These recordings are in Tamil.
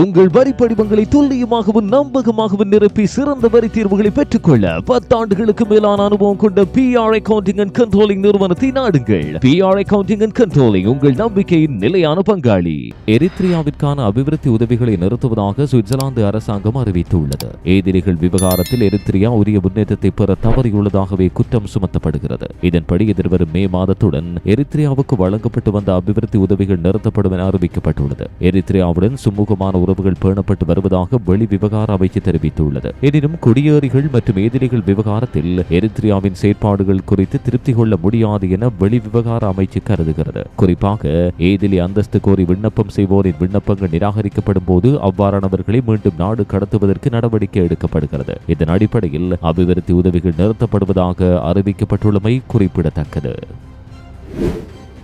உங்கள் வரி படிவங்களை துல்லியமாகவும் நம்பகமாகவும் நிரப்பி சிறந்த வரி தீர்வுகளை பெற்றுக்கொள்ள 10 ஆண்டுகளுக்கு மேலான அனுபவம் கொண்ட PR அக்கவுண்டிங் அண்ட் கண்ட்ரோலிங் நிறுவனத்தை நாடுங்கள். PR அக்கவுண்டிங் அண்ட் கண்ட்ரோலிங் உங்கள் நம்பிக்கையின் நிலையான பங்காளி. எரித்ரியாவிற்கான அபிவிருத்தி உதவிகளை நிறுத்துவதாக சுவிட்சர்லாந்து அரசாங்கம் அறிவித்துள்ளது. எதிரிகள் விவகாரத்தில் எரித்ரியா உரிய முன்னேற்றத்தை பெற தவறியுள்ளதாகவே குற்றம் சுமத்தப்படுகிறது. இதன்படி எதிர்வரும் மே மாதத்துடன் எரித்ரியாவுக்கு வழங்கப்பட்டு வந்த அபிவிருத்தி உதவிகள் நிறுத்தப்படும் என அறிவிக்கப்பட்டுள்ளது. எரித்ரியாவுடன் சுமூகமான உறவுகள் பேணப்பட்டு வருவதாக வெளி விவகார அமைச்சு தெரிவித்துள்ளது. எனினும் குடியேறிகள் மற்றும் எதிரிகள் விவகாரத்தில் எரித்ரியாவின் செயற்பாடுகள் குறித்து திருப்தி கொள்ள முடியாது என வெளி விவகார அமைச்சு கருதுகிறது. குறிப்பாக ஏதிலி அந்தஸ்து கோரி விண்ணப்பம் செய்வோரின் விண்ணப்பங்கள் நிராகரிக்கப்படும் போது அவ்வாறானவர்களை மீண்டும் நாடு கடத்துவதற்கு நடவடிக்கை எடுக்கப்படுகிறது. இதன் அடிப்படையில் அபிவிருத்தி உதவிகள் நிறுத்தப்படுவதாக அறிவிக்கப்பட்டுள்ளமை குறிப்பிடத்தக்கது.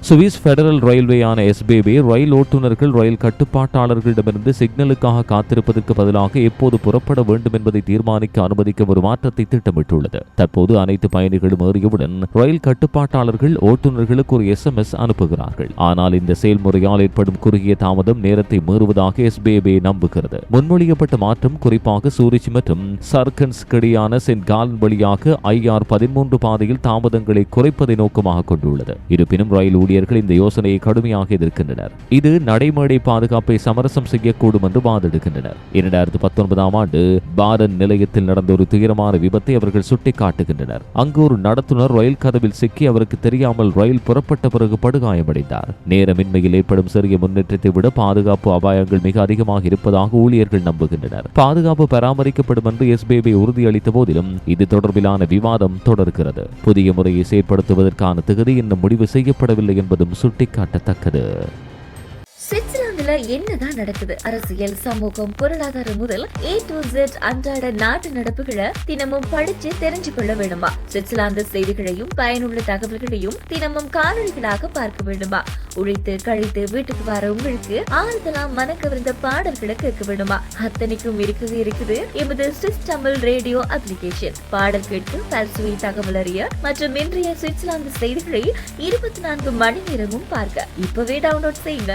சுவிஸ் பெடரல் ரயில்வேயான SBB ரயில் ஓட்டுநர்கள் ரயில் கட்டுப்பாட்டாளர்களிடமிருந்து சிக்னலுக்காக காத்திருப்பதற்கு பதிலாக எப்போது புறப்பட வேண்டும் என்பதை தீர்மானிக்க அனுமதிக்க ஒரு மாற்றத்தை திட்டமிட்டுள்ளது. தற்போது அனைத்து பயணிகளும் ஏறியவுடன் ரயில் கட்டுப்பாட்டாளர்கள் ஓட்டுநர்களுக்கு ஒரு SMS அனுப்புகிறார்கள். ஆனால் இந்த செயல்முறையால் ஏற்படும் குறுகிய தாமதம் நேரத்தை மீறுவதாக SBB நம்புகிறது. முன்மொழியப்பட்ட மாற்றம் குறிப்பாக சூரிச் மற்றும் சர்கன்ஸ்கிடையான சென்ட் காலன் வழியாக IR13 பாதையில் தாமதங்களை குறைப்பதை நோக்கமாக கொண்டுள்ளது. இருப்பினும் ரயில் ஊழியர்கள் இந்த யோசனையை கடுமையாக எதிர்க்கின்றனர். இது நடைமேடை பாதுகாப்பை சமரசம் செய்யக்கூடும் என்று வாதிடுகின்றனர். 2019 ஆண்டு பாரன் நிலையத்தில் நடந்த ஒரு துயரமான விபத்தை அவர்கள் சுட்டிக்காட்டுகின்றனர். அங்கு ஒரு நடத்துனர் ரயில் கதவில் சிக்கி அவருக்கு தெரியாமல் ரயில் புறப்பட்ட பிறகு படுகாயமடைந்தார். நேரமின்மையில் ஏற்படும் சிறிய முன்னேற்றத்தை விட பாதுகாப்பு அபாயங்கள் மிக அதிகமாக இருப்பதாக ஊழியர்கள் நம்புகின்றனர். பாதுகாப்பு பராமரிக்கப்படும் என்று SBB உறுதியளித்த போதிலும் இது தொடர்பிலான விவாதம் தொடர்கிறது. புதிய முறையை செயற்படுத்துவதற்கான தகுதி இன்னும் முடிவு செய்யப்படவில்லை என்பதும் சுட்டிக்காட்டத்தக்கது. சுவிட்சர்லாந்துல என்னதான் நடக்குது? அரசியல், சமூகம், பொருளாதாரம் முதல் A to Z அன்றாட நாட்டு நடப்புகளை தினமும் படிச்சு தெரிஞ்சு கொள்ள வேண்டுமா? சுவிட்சர்லாந்து செய்திகளையும் பயனுள்ள தகவல்களையும் தினமும் காணொலிகளாக பார்க்க வேண்டுமா? உழைத்து கழித்து வீட்டுக்கு வர உங்களுக்கு ஆறுதலா மனக்கவர்ந்த பாடல்களை கேட்க வேண்டுமா? அத்தனைக்கும் இருக்குது எமது சுவிஸ் தமிழ் ரேடியோ அப்ளிகேஷன். பாடல் கேட்க, பல்சுவை தகவல் அறிய மற்றும் இன்றைய சுவிட்சர்லாந்து செய்திகளை 24 மணி நேரமும் பார்க்க இப்பவே டவுன்லோட் செய்யுங்க.